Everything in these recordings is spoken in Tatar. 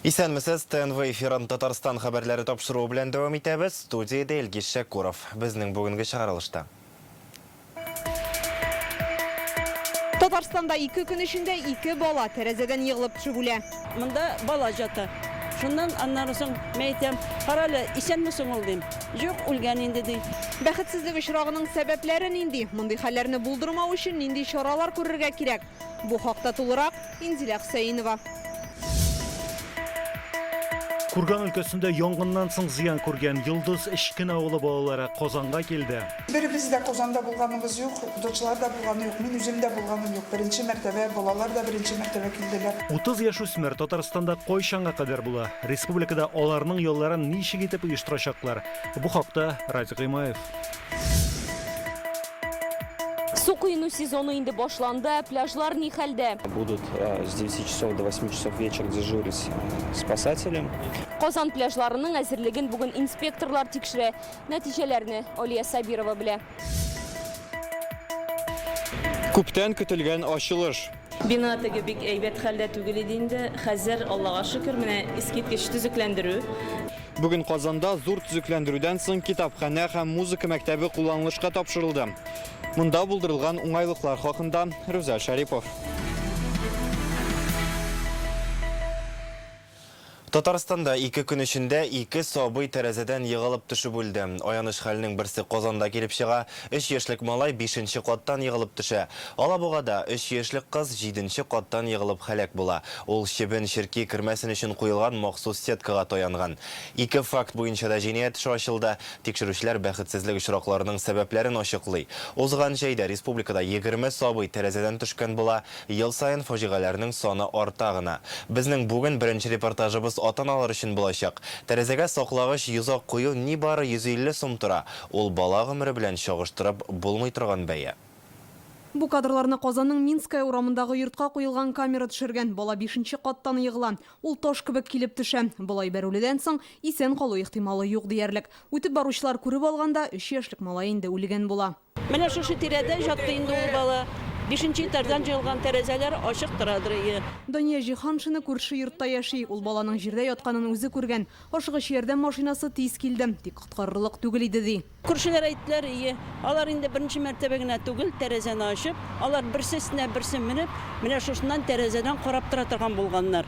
Исәнмесез, ТНВ эфирын Татарстан хәбәрләре тапшыру белән дәвам итәбез. Студиядә Илгиз Шәкуров. Безнең бүгенге чыгарылышта. Татарстанда 2 көн эчендә 2 бала тәрәзәдән егылып төшеп үлә. Монда бала жата. Шуннан аннан соң мәйтәм, каралы, исәнмесең ул дим. Юк, үлгән инде ди. Бәхетсезлек очрагының сәбәпләре нинди? Мондый хәлләрне булдырмау өчен нинди чаралар күрергә кирәк? Бу хакта тулырак Инзилә Хөсәйнова. Курган өлкәсендә янгыннан соң зыян күргән Йылдыз Эшкин авылы балалары Казанга килде. Беребез дә Казанда булганыбыз юк, укытучылар да булганы юк, мин үзем дә булганым юк. Беренче мәртәбә балалар да беренче мәртәбә килделәр. 30 яшь үсмер Татарстанда кайчанга кадәр була. Республикада аларның юлларын ничек итеп оештырачаклар? Бу хакта Радик Гыймаев. Су куйну сезону инде башланды, пляжлар ни хәлдә? Будут с 9 часов до 8 часов вечера дежурить спасателям. Казан пляжларының әзерлеген бүген инспекторлар тикшерә. Нәтиҗәләрне Алия Сабирова белә. Күптән көтелгән ачылыш. Бина теге бик әйбәт хәлдә түгел иде инде. Хәзер Аллага шөкер, менә искиткеч төзекләндерү. Бүген Казанда зур төзекләндерүдән соң китапханә һәм музыка мәктәбе кулланылышка тапшырылды. Монда булдырылган уңайлыклар хакында Рүзәл Шәрипов. Татарстанда 2 көн эчендә 2 сабый тәрәзәдән егылып төшеп үлде. Аяныш хәлнең берсе Казанда килеп чыга. 3 яшьлек малай 5нче каттан егылып төшә. Алабугада 3 яшьлек кыз 7нче каттан егылып һәлак була. Ул чебен ширки кермәсен өчен куелган махсус сеткага таянган. 2 факт буенча да җинаять эше ачылды. Тикшерүчеләр бәхетсезлек очракларының сәбәпләрен ачыклый. Узган җәйдә республикада 20 сабый тәрәзәдән төшкән була. Ел саен фаҗигаләрнең саны арта гына. Безнең бүген беренче репортажыбыз ата-аналар өчен булачак. Тәрәзәгә саклагыч йозак кую нибары 150 сум тора. Ул бала гомере белән чагыштырып булмый торган бәя. Бу кадрларны Казанның Минская урамындагы йортка куелган камера төшергән. Бала 5нче каттан егыла. Ул таш кебек килеп төшә. Бала бәрүледән соң исән калу ихтималы юк диярлек. Үтеп баручылар күреп алганда 3 яшьлек малай инде үлгән була. Менә шушы тирәдә жатты инде ул бала. 5нче этаждан җыелган тәрәзәләр ачык торадыр. Дания Җиһаншина күрше йортта яши. Ул баланың җирдә ятканын үзе күргән. Ашыгыч ярдәм машинасы тиз килде. Тик коткарырлык түгел иде ди. Күршеләр әйттеләр, алар инде беренче мәртәбә генә түгел, тәрәзәне ачып, алар берсесенә берсе менеп, менә шушыннан тәрәзәдән карап тора торган булганнар.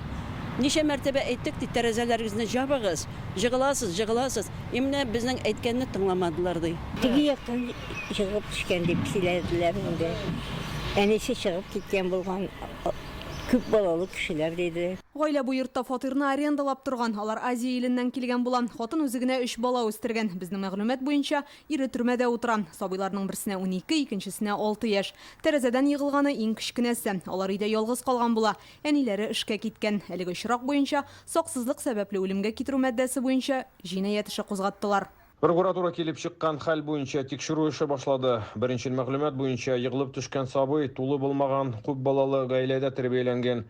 Ничә мәртәбә әйттек, тәрәзәләрегезне җабыгыз, җыгыласыз. Менә безнең әйткәнне тыңламадылар ди. Теге яктан чыгып төшкән дип сөйләделәр инде. Әнисе чыгып киткән булган күп балалы кешеләр диде. Гаилә бу йортта фатирны арендалап торган. Алар Азия иленнән килгән була. Хатын үзе генә 3 бала үстергән. Безнең мәгълүмат буенча ире төрмәдә утыра. Сабыйларның берсенә 12, икенчесенә 6 яшь. Тәрәзәдән егылганы иң кечкенәсе. Алар өйдә ялгыз калган була. Әниләре эшкә киткән. Әлеге очрак буенча саксызлык сәбәпле үлемгә китерү маддәсе буенча җинаять эше кузгаттылар. Прокуратура килеп чыккан хәл буенча тикшерү эше башлады. Беренче мәгълүмат буенча егылып төшкән сабый тулы булмаган, күп балалы гаиләдә тәрбияләнгән.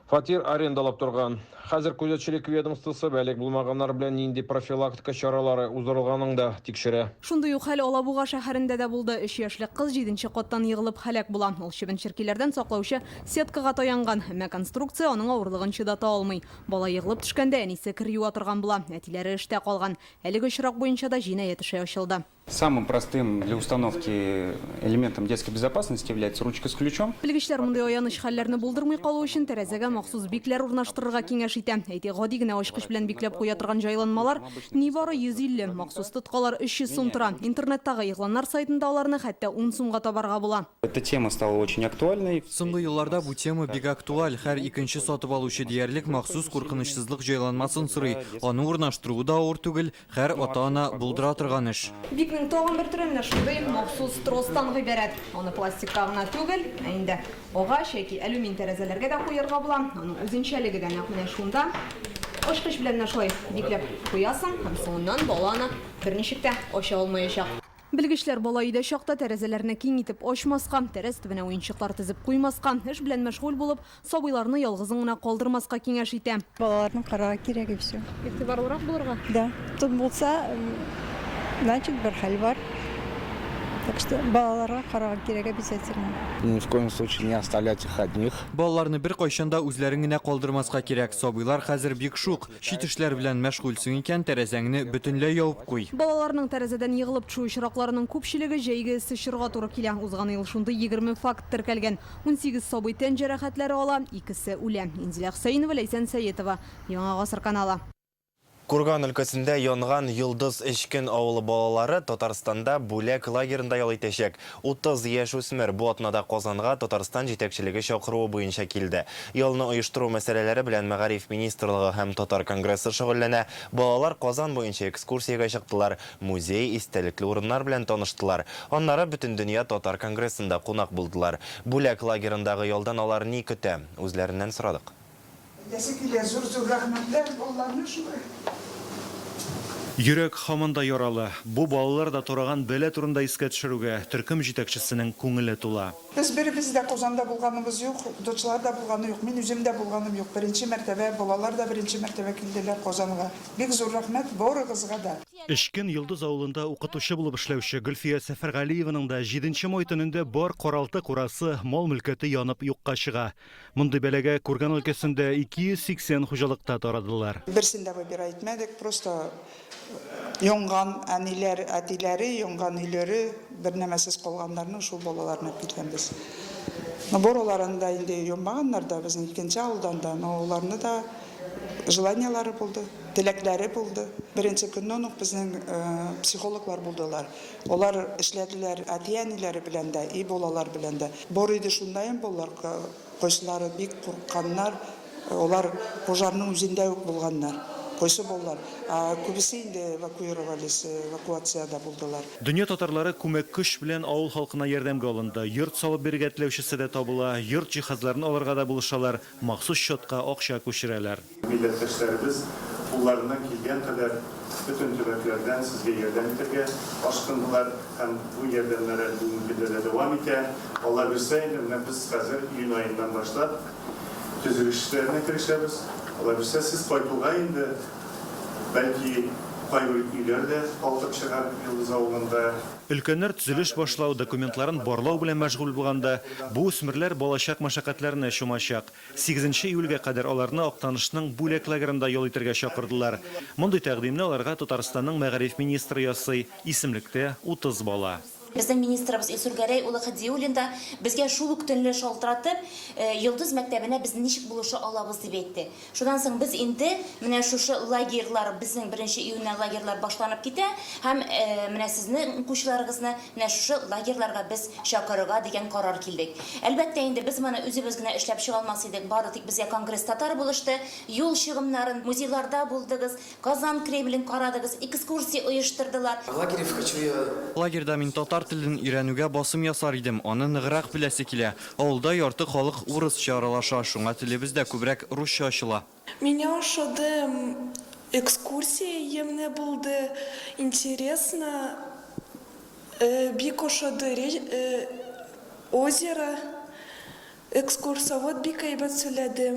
Фатир арендалап торган. Хәзер күзәтчелек ведомствосы бәлек булмаганнар белән нинди профилактика чаралары уздырылганын да тикшерә. Шундый ук хәл Алабуга шәһәрендә дә булды. 3 яшьлек кыз 7нче каттан егылып һәлак була. Ул чебен черкиләрдән саклаучы сеткага таянган. Әмма конструкция аның авырлыгын чидата алмый. Бала егылып төшкәндә әнисе кер юа торган була. Әтиләре эштә калган. Әлеге очрак буенча да җинаять эше ачылды. Самым простым для установки элементом детской безопасности является ручка с ключом. Белгечләр мондай аяныч хәлләрне булдырмый калу өчен тәрәзәгә махсус бикләр урнаштырырга киңәш итә. Әйтә, гади генә ачкыч белән бикләп куя торган җайланмалар нибары 150, махсус тоткалар 300 сум тора. Интернеттагы игъланнар сайтында аларны хәтта 10 сумга табарга була. Эта тема стала очень актуальной. Соңгы елларда бу тема бик актуаль. Һәр икенче сатып алучы диярлек махсус куркынычсызлык җайланмасын сорый. Аны урнаштыру да авыр түгел, һәр ата-ана булдыра торган эш. Бикнең тагын бер төренә шундый махсус тростан гыйбарәт. Аны пластикка гына түгел, инде агач яки алюмин тәрәзәләргә дә куярга була. Аның үзенчәлеге дә менә шунда. Ачкыч белән шулай бикләп куясың, һәм соңыннан баланы берничек тә ача алмаячак. Белгечләр бала өйдә чакта тәрәзәләрне киң итеп ачмаска, тәрәз төбенә уенчыклар тезеп куймаска, эш белән мәшгуль булып, сабыйларны ялгызын гына калдырмаска киңәш итә. Балаларның карарга кирәк и все. Игътибарлырак булырга. Да. Тут булса, значит, бер хәл бар. Так что балаларга карарга керек обязательно. Ни в коем случае не оставлять их одних. Балаларны бер кайчанда үзләрен генә калдырмаска кирәк. Сабыйлар хәзер бик шук. Чит эшләр белән мәшгульсең икән, тәрәзәңне бөтенләй ябып куй. Балаларның тәрәзәдән егылып төшү очракларының күпчелеге җәйге сычырга туры килә. Узган ел шундый 20 факт теркәлгән. 18 сабый тән җәрәхәтләре ала, 2се үлә. Инзилә Хөсәенова, Ләйсән Сәетова. Яңа гасыр каналы. Курган өлкәсендә янган Йылдыз Эшкин авылы балалары Татарстанда бүләк лагерында ял итәчәк. 30 яшь үсмер бу атнада Казанга Татарстан җитәкчелеге чакыруы буенча килде. Ялны оештыру мәсьәләләре белән Мәгариф министрлыгы һәм Татар конгрессы шөгыльләнә. Балалар Казан буенча экскурсиягә чыктылар, музей, истәлекле урыннар белән таныштылар. Аннары бөтен дөнья Татар конгрессында кунак булдылар. Бүләк лагерындагы ялдан алар ни көтә? Үзләреннән сорадык. Зур рәхмәтләр балаларны шулай. Йөрәк һаман да яралы. Бу балалар да тураган бәлә турында искә төшерүгә төркем җитәкчесенең күңеле тула. Без беребез дә Казанда булганыбыз юк, дочлар да булганы юк, мин үзем дә булганым юк. Беренче мәртәбә балалар да беренче мәртәбә килделәр Казанга. Бик зур рәхмәт барыгызга да. Эшкин Йылдыз авылында укытучы булып эшләүче Гөлфия Сәфәргалиеваның да 7 май төнендә бар каралты курасы, мал мөлкәте янып юкка чыга. Мондый бәләгә Курган өлкәсендә 280 хуҗалыкта тарадылар. Берсен дә бер әйтмәдек, просто янган әниләр, әтиләре, янган үйләре, бер нәмәсез калганнарның шул балаларына киткәнбез. Бораларында инде янмаганнар да безнең икенче авылдан да, оларны да желаниялары булды, теләкләре булды. Беренче көннән үк безнең психологлар булдылар. Олар эшләделәр әти-әниләре белән дә, и балалар белән дә. Бар иде шундайым балалар, койсылары бик куркканнар, олар пожарның үзендә үк булганнар. Койсы болар. Күбесе инде эвакуацияда булдылар. Дөнья татарлары күмәк көч белән авыл халкына ярдәмгә алынды. Йорт салып бирергә теләүчесе дә табыла, йорт җиһазларын алырга да булышалар, махсус счетка акча күчерәләр. Милләттәшләребез кулларыннан килгән кадәр бөтен төбәкләрдән сезгә ярдәм итәргә ашкындылар һәм бу ярдәмнәр бүгенге көндә дәвам итә. Алла бирсә инде без хәзер июнь аеннан башлап төзелешләренә керешәбез. Алар бирсә сез кайтуга инде бәлки кайбер өйләрдә калдык чыгар Йылдыз авылында. Өлкәннәр төзелеш башлау, документларын барлау белән мәшгуль булганда, бу үсмерләр балачак мәшәкатьләренә чумачак. 8 июльгә кадәр аларны Актанышның бүләк лагерында ял итәргә чакырдылар. Мондый тәкъдимне аларга Татарстанның Мәгариф министры ясый, исемлектә 30 бала. Безнең министрыбыз Илсургәрәй улы Хәдиуллин да безгә шул ук төнле шалтыратып, Йылдыз мәктәбенә без ничек булыша алабыз дип әйтте. Шудан соң без инде менә шушы лагерьлар, безнең 1 июньнән лагерьлар башланып китә, һәм менә сезнең укучыларыгызны менә шушы лагерьларга без чакырырга дигән карар килдек. Әлбәттә инде без моны үзебез генә эшләп чыга алмас идек. Бары тик безгә конгресс татар булышты, юл чыгымнарын музейларда булдыгыз, Казан Кремлен карадыгыз, экскурсия оештырдылар. Лагерьда мин татар телен өйрәнүгә басым ясар идем, аны ныграк беләсе килә. Авылда ярты халык урысча аралаша, шуңа телебездә күбрәк русча ачыла. Меня ошады экскурсия емне булды, интересно, бик ошады озеро, экскурсовод бик әйбәт сөйләде,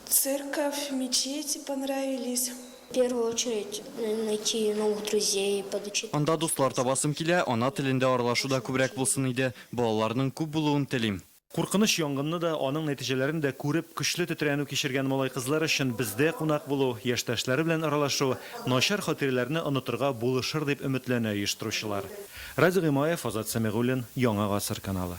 церковь, мечети понравились. В первую очередь найти новых друзей, подучить. Анда дуслар табасым килә, ана телендә аралашуда күбрәк булсын иде. Балаларның күп булуын телим. Куркыныч янгынны да, аның нәтиҗәләрен дә күреп, көчле тетрәнү кичергән малай кызлар өчен бездә кунак булу, яшьтәшләре белән аралашу, начар хатирәләрне онытырга булышыр дип өметләнә оештыручылар. Разил Гыймаев, Азат Сәмигуллин, Яңа гасыр каналы.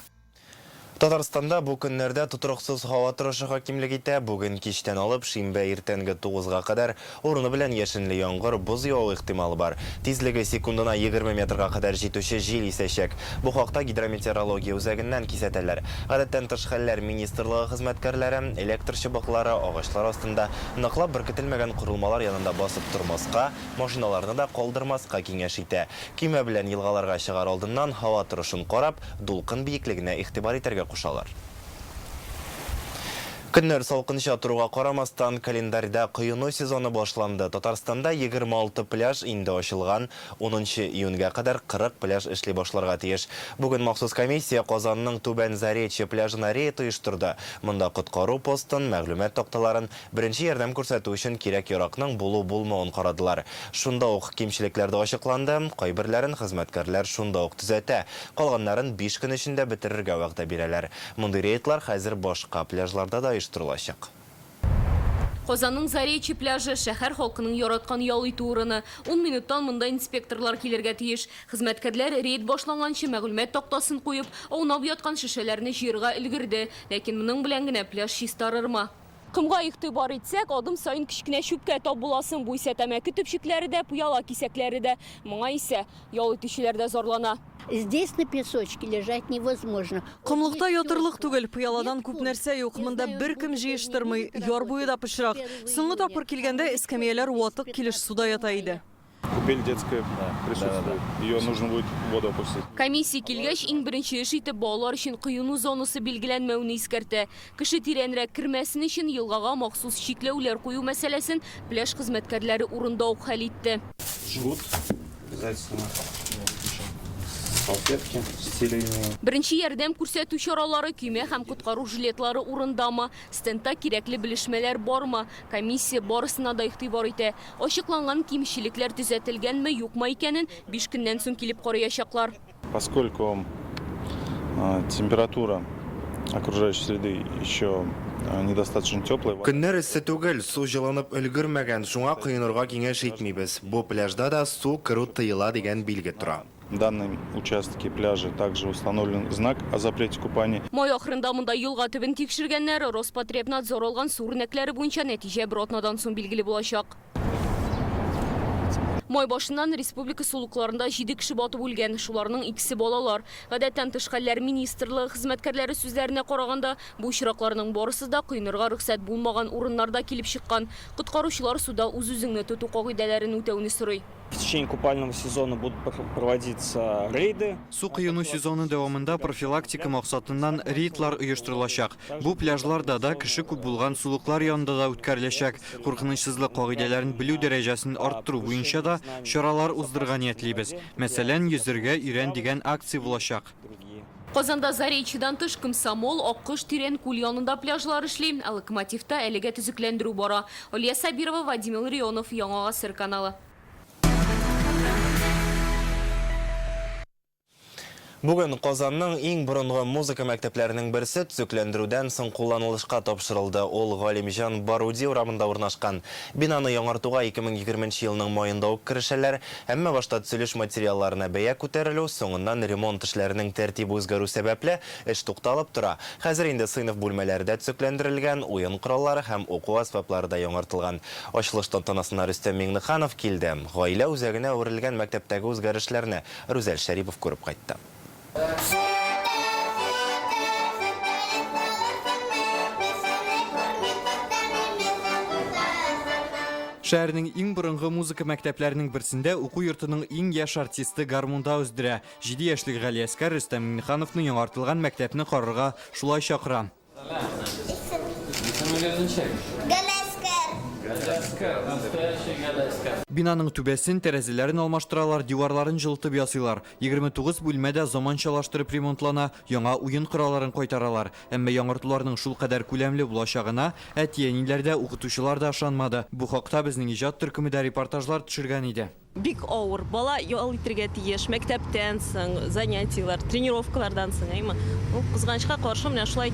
Татарстанда бу көннәрдә тотрыксыз һава торышы хакимлек итә. Бүген кичтән алып шимбә иртәнге 9-га кадәр урыны белән яшенле яңгыр, боз яву ихтималы бар. Тизлеге секундына 20 метрга кадәр җитүче җил исәчәк. Бу хакта гидрометеорология үзәгеннән кисәтәләр. Гадәттән тыш хәлләр министрлыгы хезмәткәрләре электр чыбыклары агачлар астында ныклап беркетелмәгән корылмалар янында басып тормаска, машиналарны да калдырмаска киңәш итә. Көймә белән елгаларга чыгар алдыннан һава торышын карап, дулкын биеклегенә игътибар итәргә кушалар. Көннәр салкынча торуга карамастан календарьда кыйыну сезоны башланды. Татарстанда 26 пляж инде ачылган, 10 июньгә кадәр 40 пляж эшли башларга тиеш. Бүген махсус комиссия Казанның Түбән Заречье пляжына рейд оештырды. Монда коткару постын, мәгълүмат такталарын, беренче ярдәм күрсәтү өчен кирәк-яракның булу-булмавын карадылар. Шунда ук кимчелекләр дә ачыкланды, кайберләрен хезмәткәрләр шунда ук төзәтә. Калганнарын 5 көн эчендә бетерергә вәгъдә бирәләр. Мондый рейдлар хәзер башка пляжларда да оештырылачак. Казанның Заречье пляжы шәһәр халкының яраткан ял итү урыны. 10 минуттан монда инспекторлар килергә тиеш. Хезмәткәрләр рейд башланганчы мәгълүмат тактасын куеп, аунап яткан шешәләрне җыярга өлгерде. Ләкин моның белән генә пляж чистарырмы? Кымга игътибар итсәк, адым сайын кичкенә чүпкә тап буласын. Бу исә тәмәке төпчекләре дә, пыяла кисәкләре дә. Моңа исә ял итүчеләр дә зарлана. Здесь на песочке лежать невозможно. Кымлыкта ятырлык түгел, пыяладан күп нәрсә юк. Монда беркем җыештырмый, яр буе да пычрак. Соңгы тапкыр килгәндә эскәмияләр ватык килеш суда ята иде. Купель детская присутствует. Ее нужно будет в воду опустить. Комиссия килгәч, иң беренче эш итеп балалар өчен кыйыну зонасы билгеләнмәүне искәртә. Кеше тирәнрәк кирмәсен өчен елгага махсус чикләүләр кую мәсьәләсен пляж хезмәткәрләре урында ук хәл итте. Жгут, обязательно. Салфетки стерильные. Беренче ярдәм күрсәтү чаралары, көймә һәм коткару жилетлары урындамы? Стендта кирәкле белешмәләр бармы? Комиссия барысына да игътибар итә. Ачыкланган кимчелекләр төзәтелгәнме, юкмы икәнен 5 көннән соң килеп караячаклар. Поскольку температура окружающей среды еще недостаточно теплая. Көннәр эссе түгел, су җылынып өлгермәгән, шуңа кыйнырга киңәш итмибез. Бу пляжда да су керү тыела дигән билге тора. В данном участке пляжа также установлен знак о запрете купания. Май ахырында монда елга төбен тикшергәннәр, Роспотребнадзор алган су үрнәкләре буенча нәтиҗә бер атнадан соң билгеле булачак. Май башыннан республика сулыкларында 7 кеше батып үлгән, шуларның икесе балалар. Гадәттән тыш хәлләр министрлыгы хезмәткәрләре сүзләренә караганда, бу очракларның барысы да кыйнырга рөхсәт булмаган урыннарда килеп чыккан. Коткаручылар суда үз-үзеңне тоту кагыйдәләрен үтәүне сорый. В течение купального сезона будут проводиться рейды. Су кыйыну сезоны дәвамында профилактика максатыннан рейдлар оештырылачак. Бу пляжларда да кеше күп булган сулыклар янында да үткәреләчәк. Куркынычсызлык кагыйдәләрен белү дәрәҗәсен арттыру буенча да чаралар уздырырга ниятлибез. Мәсәлән, йөзәргә өйрән дигән акция булачак. Казанда Заречьедан тыш Комсомол, Аккош, Тирен, Күл янында пляжлар эшли. Локомотивта әлегә төзекләндерү бара. Алия Сабирова, Вадим Илларионов, Яңа Гасыр каналы. Бүген Казанның иң борынгы музыка мәктәпләренең берсе төзекләндерүдән соң кулланылышка тапшырылды. Ул Галимҗан Баруди урамында урнашкан. Бинаны яңартуга 2020 елның маенда ук керешәләр, әмма башта төзелеш материалларына бәя күтәрелү, соңыннан ремонт эшләренең тәртибе үзгәрү сәбәпле эш тукталып тора. Хәзер инде сыйныф бүлмәләрдә төзекләндерелгән, уен кораллары һәм уку асбаплары да яңартылган. Ачылыш тантанасына Рөстәм Миңнеханов килде. Гаилә үзәгенә үрелгән мәктәптәге үзгәрешләрне Рүзәл Шәрипов күреп кайтты. Шәһәрнең иң борынгы музыка мәктәпләренең берсендә уку йортының иң яшь артисты гармунда үздерә. 7 яшьлек Галиәскәр Рөстәм Миңнехановны яңартылган мәктәпне карарга шулай чакыра. Бинаның түбәсен, тәрәзәләрен алмаштыралар, диварларын җылытып ясыйлар. 29 бүлмәдә заманчалаштырып ремонтлана, яңа уен коралларын кайтаралар. Әмма яңартуларның шул кадәр күләмле булачагына әти-әниләр дә, укытучылар да ышанмады. Бу хакта безнең иҗат төркемендә репортажлар төшергән иде. Бик авыр, бала ял итәргә тиеш, мәктәптән соң, занятиялар, тренировкалардан соң, әйме. Кызганычка каршы менә шулай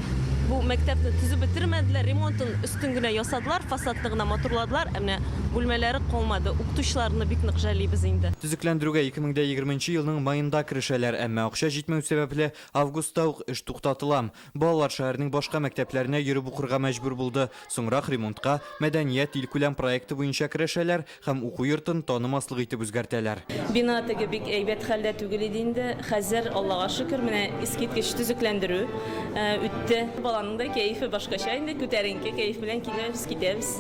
бу мәктәпне төзеп бетермәделәр, ремонтын өстен генә ясадылар, фасадны гына матурладылар, әмма бүлмәләре калмады. Укытучыларны бик нык жәлибез инде. Төзекләндерүгә 2020 елның маенда керешәләр, әмма акча җитмәү сәбәпле августта ук эш туктатыла. Балалар шәһәрнең башка мәктәпләренә йөреп укырга мәҗбүр булды. Соңрак ремонтка мәдәният илкүләм проекты буенча керешәләр һәм уку йортын танымаслык итеп үзгәртәләр. Бина теге бик әйбәт хәлдә түгел иде инде. Хәзер Аллага шөкер, менә искиткеч төзекләндерү үтте. Баланың да кәефе башкача инде, күтәренке кәеф белән киләбез, китәбез.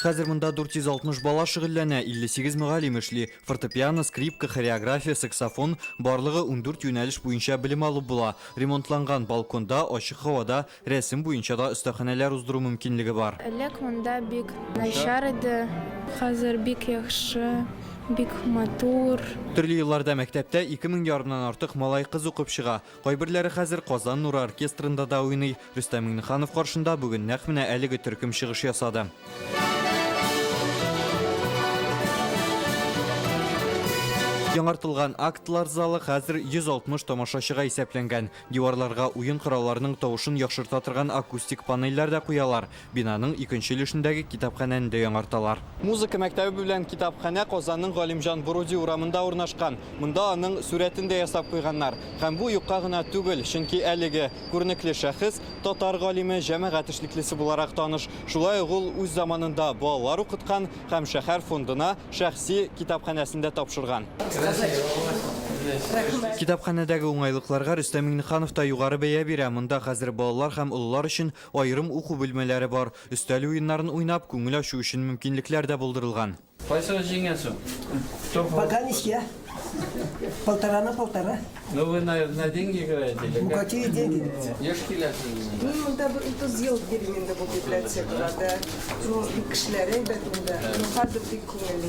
Хәзер монда 460 бала шөгыльләнә, 58 мөгаллим эшли. Фортепиано, скрипка, хореография, саксофон барлыгы 14 юнәлеш буенча белем алып була. Ремонтланган балконда, ачык һавада рәсем буенча да остаханәләр уздыру мөмкинлеге бар. Элек монда бик начар иде, хәзер бик яхшы, бик матур. Төрле елларда мәктәптә 2000 ярымнан артык малай кыз укып чыга. Кайберләре хәзер Казан Нуры оркестрында да уйный. Рөстәм Миңнеханов каршында бүген нәкъ менә әлеге төркем чыгыш ясады. Яңартылган актлар залы хәзер 160 тамашачыга исәпләнгән. Диварларга уен коралларының тавышын яхшырта торган акустик панельләр дә куялар. Бинаның икенче өлешендәге китапханәне дә яңарталар. Музыка мәктәбе белән китапханә Казанның Галимҗан Буруди урамында урнашкан. Монда аның сурәтен дә ясап куйганнар. Һәм бу юкка гына түгел, чөнки әлеге күренекле шәхес татар галиме, җәмәгать эшлеклесе буларак таныш. Шулай ул үз заманында балалар укыткан һәм шәһәр фондына шәхси китапханәсендә тапшырган. Китапханәдәге уңайлыкларга Рөстәм Миңнеханов та югары бәя бирә. Монда хәзер балалар һәм уллар өчен аерым уку бүлмәләре бар. Өстәл уеннарын уйнап, күңел ачу өчен мөмкинлекләр дә булдырылган. Пока низкие. Полтора на полтора. Ну вы на деньги играете? Ну какие деньги? Ну, да, это сделал перемены в библиотеке, да. Ну, и кишләре дә тунда. Ну, хәзер бик күңелле.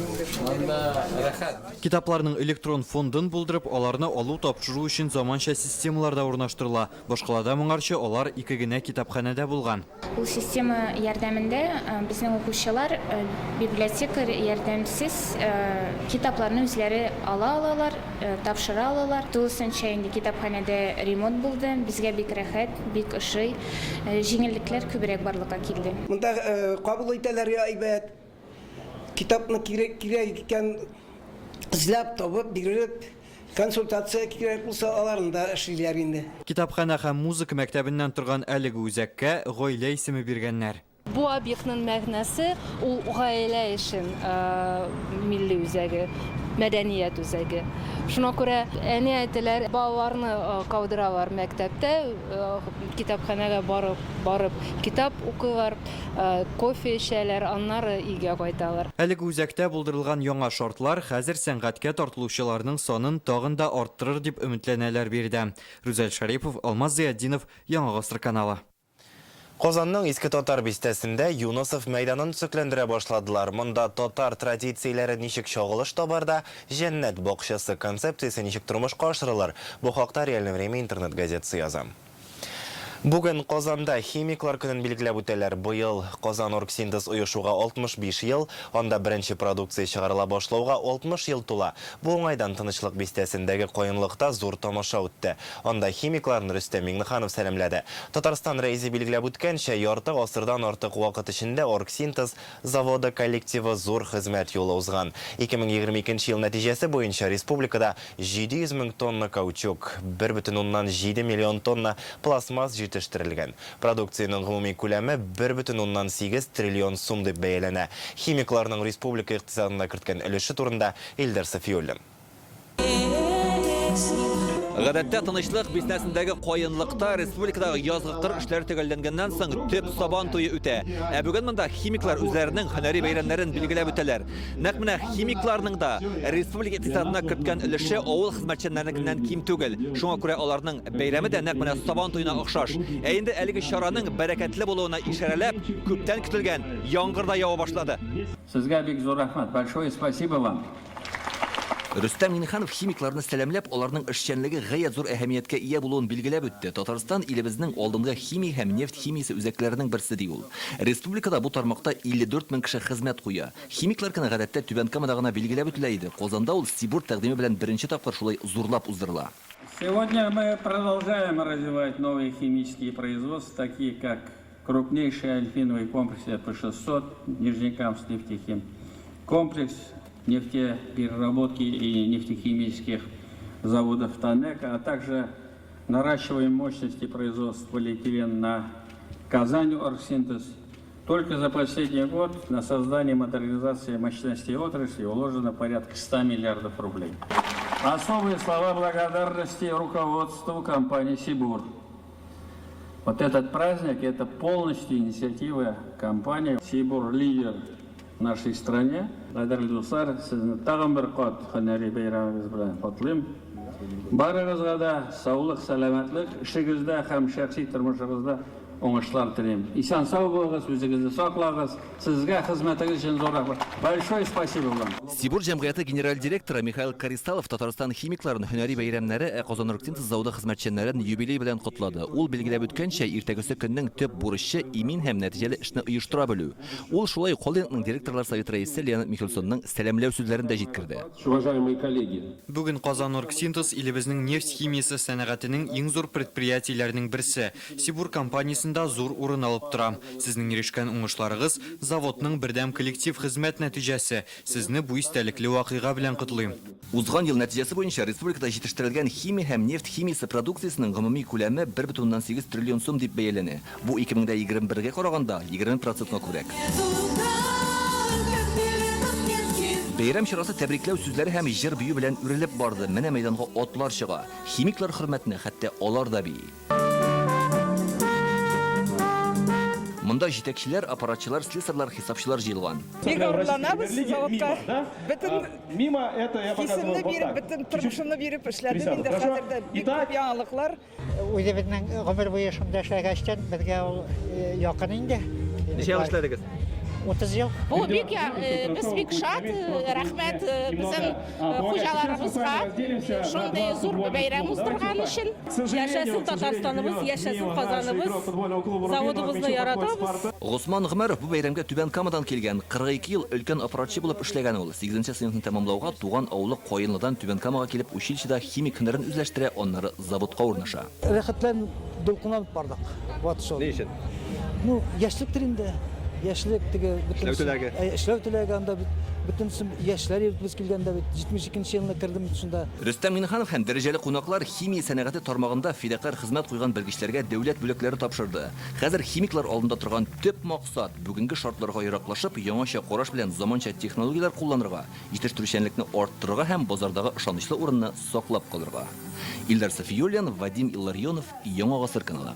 Китапларның электрон фондын булдырып, аларны алу тапшыру өчен заманча системалар да урнаштырыла. Башкалада моңарчы алар 2 генә китапханәдә булган. Бу система ярдәмендә безнең укучылар библиотекарь ярдәмсез китапларны үзләре алалар, тапшыра алалар. Тулысынча инде китапханәдә ремонт булды. Безгә бик рәхәт, бик ошый, җиңеллекләр күбрәк барлыкка килде. Монда кабул итәләр әйбәт. Китапны кирәк икән эзләп табып биреп, консультация кирәк булса аларында эшлиләр инде. Китапханә һәм музыка мәктәбеннән торган әлеге үзәккә гаилә исеме биргәннәр. Бу объектның мәгънәсе ул гаилә өчен милли үзәге, мәдәният үзәге. Шуңа күрә әни әйтәләр, балаларны калдыралар мәктәптә, китапханәгә барып китап укыйлар, кофе эчәләр, аннары өйгә кайталар. Әлеге үзәктә булдырылган яңа шартлар хәзер сәнгатькә тартылучыларның санын тагын да арттырыр дип өметләнәләр биредә. Рүзәл Шарипов, Алмаз Зияддинов, Яңа Гасыр каналы. Казанның иске татар бистәсендә Юносов мәйданын төзекләндерә башладылар. Монда татар традицияләре ничек чагылыш табарда, җәннәт бакчасы концепциясе ничек тормышка ашырылыр. Бу хакта Реальное время интернет газетасы яза. Бүген Казанда химиклар көнен билгеләп үтәләр. Быел Казан Оргсинтез оешуга 65 ел, анда беренче продукция чыгарыла башлауга 60 ел тула. Бу уңайдан Тынычлык бистәсендәге каенлыкта зур тамаша үтте. Анда химикларны Рөстәм Миңнеханов сәламләде. Татарстан рәисе билгеләп үткәнчә, ярты гасырдан артык вакыт эчендә Оргсинтез заводы коллективы зур хезмәт юлы узган. 2022 ел нәтиҗәсе буенча республикада 700 мең тонна каучук, 1,7 миллион тонна пластмасс җитештерелгән. Продукциянең гомуми күләме 1,8 триллион сум дип бәяләнә. Химикларның республика икътисадына керткән өлеше турында Илдар Сафиуллин. Гадәттә Тынычлык бистәсендәге каенлыкта республикадагы язгы кыр эшләре төгәлләнгәннән соң төп сабан туе үтә. Бүген монда химиклар үзләренең һөнәри бәйрәмнәрен билгеләп үтәләр. Нәкъ менә химикларның да республика икътисадына керткән өлеше авыл хезмәтчәннәреннән ким түгел. Шуңа күрә аларның бәйрәме дә нәкъ менә сабан туена охшаш. Инде әлеге чараның бәрәкәтле булуына ишарәләп, күптән көтелгән яңгыр да ява башлады. Сезгә бик зур рәхмәт. Большое спасибо вам. Рөстәм Миңнеханов химикларны сәламләп, аларның эшчәнлеге гаять зур әһәмияткә ия булуын билгеләп үтте. Татарстан илебезнең алдынгы химия һәм нефть химиясе үзәкләренең берсе ди ул. Республикада бу тармакта 54 мең кеше хезмәт куя. Химиклар көне гадәттә Түбән Камада гына билгеләп үтелә иде. Казанда ул Сибур тәкъдиме белән беренче тапкыр шулай зурлап уздырыла. Сегодня мы продолжаем развивать новые химические производства, такие как крупнейший альфиновый комплекс P600, Нижнекамск нефтехим, комплекс нефтепереработки и нефтехимических заводов ТАНЭКа, а также наращиваем мощности производства полиэтилена на Казань Оргсинтез. Только за последний год на создание и модернизацию мощностей отрасли уложено порядка 100 миллиардов рублей. Особые слова благодарности руководству компании «Сибур». Вот этот праздник – это полностью инициатива компании «Сибур Лидер». нашей стране. Кадерлі достар, сізні тағын бір қот хөнәри бәйрәмегез белән котлыйм. Барыгызга да саулык, сәламәтлек, эшегездә һәм шәхси тормышыгызда уңышлар телим. Исән сау булыгыз, үзегезне саклагыз. Сезгә хезмәтегез өчен зур рәхмәт. Большое спасибо вам. Сибур җәмгыяте генераль директоры Михаил Каристалов Татарстан химикларын һөнәри бәйрәмнәре Казаноргтин заводы хезмәтчәннәрен юбилей белән котлады. Ул билгеләп үткәнчә, иртәгесе көннең төп бурычы имин һәм нәтиҗәле эшне оештыра белү. Ул шулай Холдингның директорлар советы рәисе Леонид Михельсонның сәламләү сүзләрен дә җиткерде. Уважаемые коллеги. Бүген Казаноргсинтез илебезнең нефть химиясе сәнәгатенең иң зур предприятиеләренең берсе. Сибур компаниясында зур урын алып тора. Сезнең ирешкән уңышларыгыз заводның бердәм коллектив хезмәт нәтиҗәсе. Сезне бу истәлекле вакыйга белән котлыйм. Узган ел нәтиҗәсе буенча республикада җитештерелгән химия һәм нефть химиясе продукциясенең гомуми күләме 1,8 триллион сум дип бәяләнә. Бу 2021-гә караганда 20%-ка күбрәк. Бәйрәм чарасы тәбрикләү сүзләре һәм җыр бию белән үрелеп барды. Менә мәйданга атлар чыга. Химиклар хөрмәтенә хәтта алар да бии. Монда җитәкчеләр, аппаратчылар, слесарьлар, хисапчылар җыелган. Бик урланабыз заводка. Бөтен хисемне биреп, бөтен тормышымны биреп эшләдем инде хәзердә. Бик күп яңалыклар. Үзебезнең гомер буе шунда эшләгәчтән безгә ул якын инде. Ничә ел эшләдегез? 30 ел. Бу бик без бик шат, рәхмәт безнең хуҗаларыбызга шундый зур бәйрәм уздырган өчен. Яшәсен Татарстаныбыз, яшәсен Казаныбыз, заводыбызны яратабыз. Госман Гомәров бу бәйрәмгә Түбән Камадан килгән. 42 ел өлкән аппаратчы булып эшләгән ул. 8нче сыйныфны тәмамлауга туган авылы Каенлыдан Түбән Камага килеп училищеда химик һөнәрен үзләштерә, аннары заводка урнаша. Рәхәтлән дулкынланып бардык. Вот шул. Ни өчен? Ну, яшьлек тренде. Яшьлек теге эшләү теләге анда бөтен яшьләр без килгәндә 72нче елны кердем шунда. Рөстәм Минханов һәм дәрәҗәле кунаклар химия сәнәгате тармагында фидакарь хезмәт куйган белгечләргә дәүләт бүләкләре тапшырды. Хәзер химиклар алдында торган төп максат бүгенге шартларга яраклашып, яңача караш белән заманча технологиялар кулланырга, җитештерүчәнлекне арттырырга һәм базардагы ышанычлы урынны саклап калырга. Илдар Софиюлин, Вадим Илларионов, Яңа Гасыр каналы.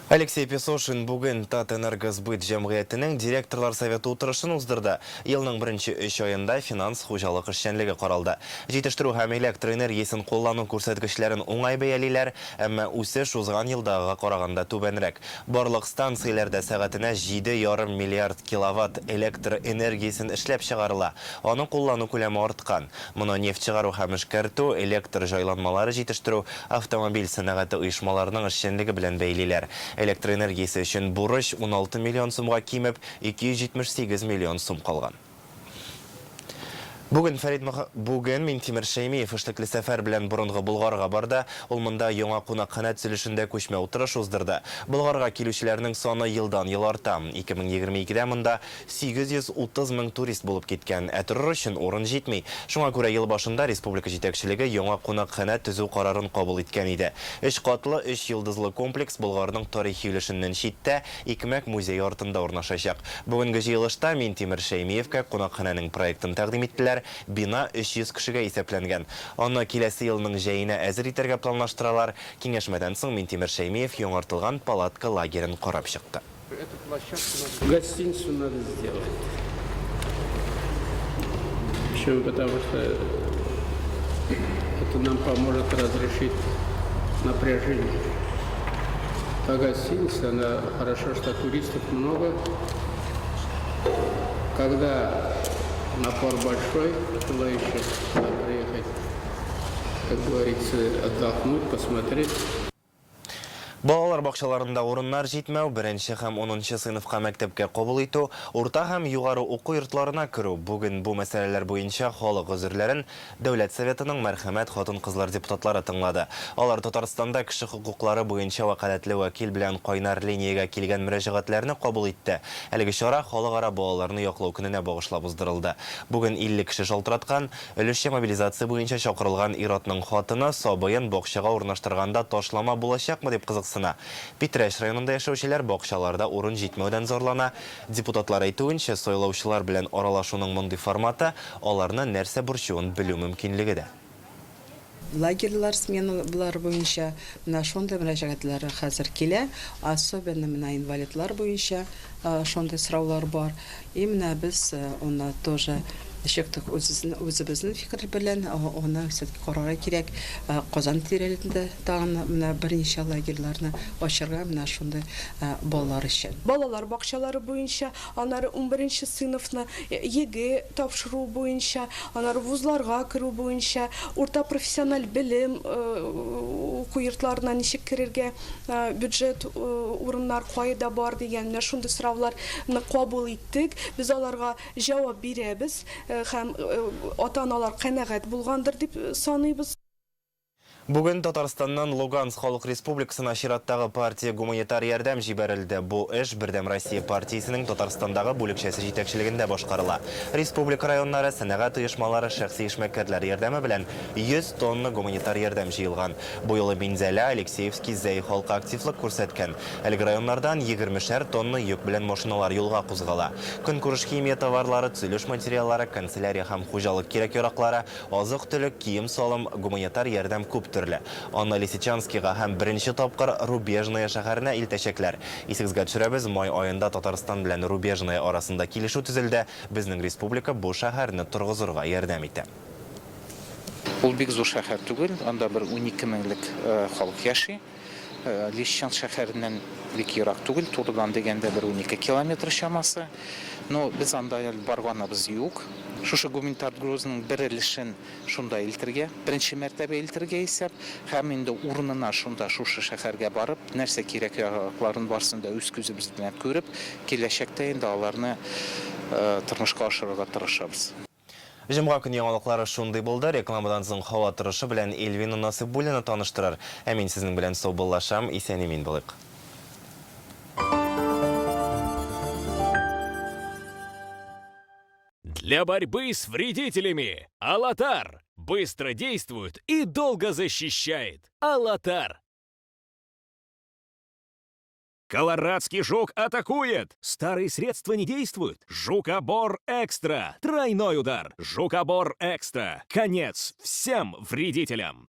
Алексей Песошин бүген Татэнергосбыт җәмгыятенең директорлар советы утырышын уздырды. Елның 1-3 аенда финанс хуҗалык эшчәнлеге каралды. Җитештерү һәм электроэнергиясен куллану күрсәткечләрен уңай бәялиләр, әмма үсеш узган елдагыга караганда түбәнрәк. Барлык станцияләрдә сәгатенә 7,5 миллиард киловатт электр энергиясен эшләп чыгарыла. Аның куллану күләме арткан. Моны нефть чыгару һәм эшкәртү, электр җайланмалары җитештерү, автомобиль сәнәгате оешмаларының эшчәнлеге белән бәйлиләр. Электроэнергиясе өчен бурыч 16 миллион сумга кимеп, 278 миллион сум калган. Бүген Минтимер Шәймиев эшлекле сәфәр белән борынгы Болгарга барды. Ул монда яңа кунакханә төзелешендә күчмә утырыш уздырды. Болгарга килүчеләрнең саны елдан-ел арта. 2022дә монда 830 мең турист булып киткән. Ә торыр өчен урын җитми. Шуңа күрә ел башында республика җитәкчелеге яңа кунакханә төзү карарын кабул иткән иде. 3 катлы 3 йолдызлы комплекс Болгарның тарихи өлешеннән читтә Икмәк музей артында урнашачак. Бүгенге җыелышта Минтимер Шәймиевкә кунакханәнең проектын тәкъдим иттеләр. Бина 300 кешегә исәпләнгән. Аны киләсе елның җәенә әзер итәргә планлаштыралар. Киңәшмәдән соң Минтимер Шәймиев яңартылган палатка лагерен карап чыкты. Гостиницу надо сделать. Почему? Потому что это нам поможет разрешить напряжение. Та гостиница, она хорошо, что туристов много. Когда напор большой, желающих приехать, как говорится, отдохнуть, посмотреть. Балалар бакчаларында урыннар җитмәү, 1-нче һәм 10-нчы сыйныфка мәктәпкә кабул итү, урта һәм югары уку йортларына керү. Бүген бу мәсьәләләр буенча халык гозерләрен Дәүләт Советының мәрхәмәт хатын-кызлар депутатлары тыңлады. Алар Татарстанда кеше хокуклары буенча вәкаләтле вәкил белән кайнар линиягә килгән мөрәҗәгатьләрне кабул итте. Әлеге чара халыкара балаларны яклау көненә багышлап уздырылды. Бүген 50 кеше шалтыраткан, өлешчә мобилизация буенча чакырылган ир-атның хатыны сабыен бакчага урнаштырганда ташлама булачакмы дип кызыксына. Питрәш районында яшәүчеләр бакчаларда урын җитмәүдән зарлана. Депутатлар әйтүенчә, сайлаучылар белән аралашуның мондый форматы аларны нәрсә борчуын белү мөмкинлеге дә. лагерьлар сменалар буенча менә шундый мөрәҗәгатьләр хәзер килә, особенно менә инвалидлар буенча шундый сораулар бар. И менә без аны тоже ничектик үзебезнең фикер белән аны все-таки карарга кирәк. Казан тирәлегендә тагын менә берничә лагерьларны ачарга менә шундый балалар өчен. Балалар бакчалары буенча, аннары 11 сыйныфны ЕГЭ тапшыру буенча, аннары вузларга керү буенча, урта профессиональ белем куертларына ничек керергә, бюджет урыннар кайда бар дигән менә шундый сорауларны кабул иттек. Без аларга җавап бирәбез. Һәм ата-аналар канәгать булгандыр дип саныйбыз. Бүген Татарстаннан Луганск Халык Республикасына чираттагы партия гуманитар ярдәм җибәрелде. Бу эш Бердәм Россия партиясенең Татарстандагы бүлекчәсе җитәкчелегендә башкарыла. Республика районнары, сәнәгать оешмалары, шәхси эшмәкәрләр ярдәме белән 100 тонна гуманитар ярдәм җыелган. Бу юлы Минзәлә, Алексеевский, Зәй халкы активлык күрсәткән. Әлеге районнардан 20 тонна йөк белән машиналар юлга кузгала. Көнкүреш химия товарлары, төзелеш материаллары, канцелярия һәм хуҗалык кирәк-яраклары, азык-төлек, кием-салым, гуманитар ярдәм күп төрле. Анна Лисичанскига һәм беренче тапкыр Рубежная шәһәренә илтәчәкләр. Исегезгә төшерәбез, май аенда Татарстан белән Рубежная арасында килешү төзелде. Безнең республика бу шәһәрне торгызырга ярдәм итә. Ул бик зур шәһәр түгел, анда бер 12 меңлек халык яши. Лисичанск шәһәреннән бик ерак түгел, турыдан дигәндә бер 12 километр чамасы. Но без анда барганыбыз юк. Шушы гуманитар грузның бер өлешен шунда илтергә, беренче мәртәбә илтергә исәп, һәм инде урынына шунда шушы шәһәргә барып, нәрсә кирәкләрен барсын да үз күзебез белән күреп, киләчәктә инде аларны тормышка ашырырга тырышабыз. Җомга көн яңалыклары шундый булды. Рекламадан соң һава торышы белән Эльвина Насыйбуллина таныштырыр. Ә мин сезнең белән саубуллашам, исән-имин булыйк. Для борьбы с вредителями Алатар быстро действует и долго защищает. Алатар. Колорадский жук атакует. Старые средства не действуют. Жукобор Экстра. Тройной удар. Жукобор Экстра. Конец всем вредителям.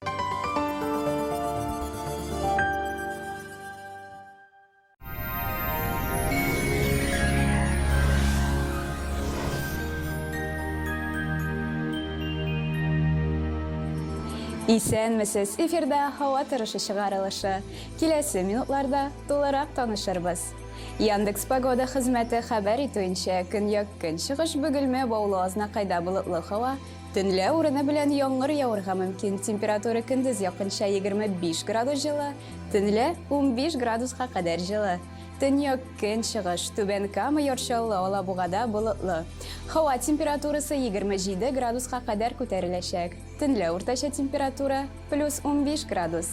Исәнмесез, эфирда һава торышы чыгарылышы. Киләсе минутларда тулырак танышырбыз. Яндекс Погода хезмәте хәбәр итүенчә, көньяк-көнчыгыш бөгелмә баулы азнакайда болытлы һава, төнлә урыны белән яңгыр явырга мөмкин. Температура көндез якынча 25 градус җылы, төнлә 15 градуска кадәр җылы. Төньяк-көнчыгыш Түбән Кама яршаулы Алабугада болытлы. Һава температурасы 27 градуска кадәр күтәреләчәк. Төнлә уртача температура +15 градус.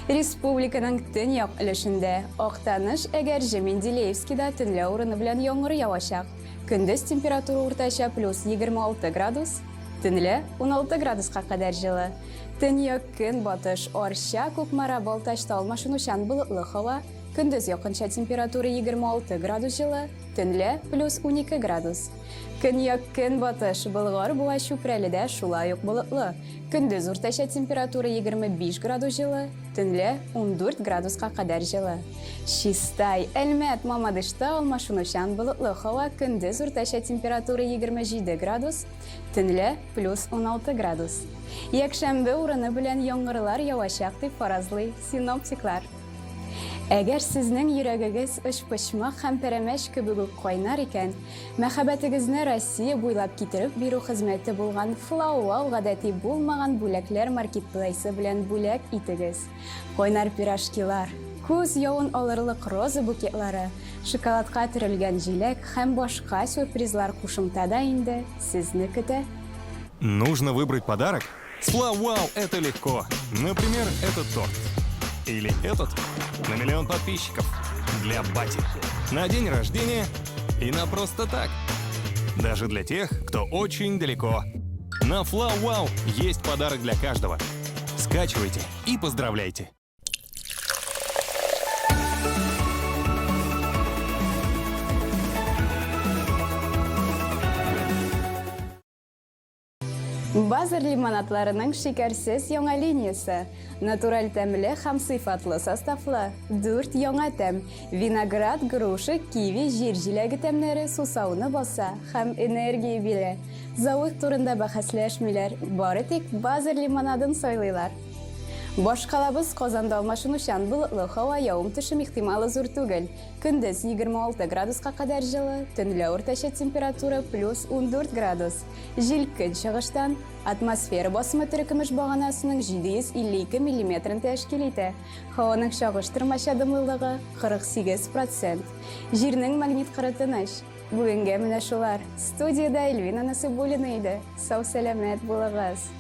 Республиканың төньяк өлешендә Актаныш, Әгәрҗе, Менделеевскида төнлә урыны белән яңгыр явачак. Көндез температура уртача +26 градус. Төнлә 16 градуска кадәр җылы. Төньяк-көнбатыш Арча, Кукмара, Балтачта алмашынучан болытлы һава. Көндез якынча температура 26 градус җылы, төнлә +12 градус. Көньяк-көнбатыш Болгар, Буа, Чүпрәледә шулай ук болытлы. Көндез уртача температура 25 градус җылы, төнлә 14 градуска кадәр җылы. Чистай, Әлмәт, Мамадышта алмашынучан болытлы һава. Көндез уртача температура 27 градус, төнлә +16 градус. Якшәмбе урыны белән яңгырлар явачак дип фаразлый синоптиклар. Әгәр сезнең йөрәгегез очпочмак һәм пәрәмәч кебек үк кайнар икән, мәхәббәтегезне Россия буйлап китереп бирү хезмәте булган Флауау гадәти булмаган бүләкләр маркетплейсы белән бүләк итегез. Кайнар пирожкилар, күз явын алырлык роза букетлары, шоколадка төрелгән җиләк һәм башка сюрпризлар кушымтада инде сезне көтә. Нужно выбрать подарок? С Флауау это легко. Например, этот торт. Или этот на 1 миллион подписчиков. Для бати. На день рождения и на просто так. Даже для тех, кто очень далеко. На Флауау есть подарок для каждого. Скачивайте и поздравляйте. Базар лимонадларының шикәрсез яңа линиясы. Натураль тәмле һәм сыйфатлы составлы. 4 яңа тәм. Виноград, груши, киви, җир җиләге тәмнәре сусауны баса һәм энергия бирә. Зауык турында бәхәсләшмиләр, бары тик базар лимонадын сайлыйлар. Башкалабыз Казанда алмашынучан болытлы һава явым төшем ихтималы зур түгел. Көндез 26 градуска кадәр җылы, төнлә уртача температура плюс 14 градус. Җил көн чыгыштан, атмосфера басымы төркемеш баганасының 752 мм тәшкил итә. Һаваның чагыштырмача дымлылыгы 48%. Җирнең магнит кырытыныш. Бүгенгә менә шулар. Студиядә Эльвина Насыбуллина иде. Сау сәламәт булыгыз.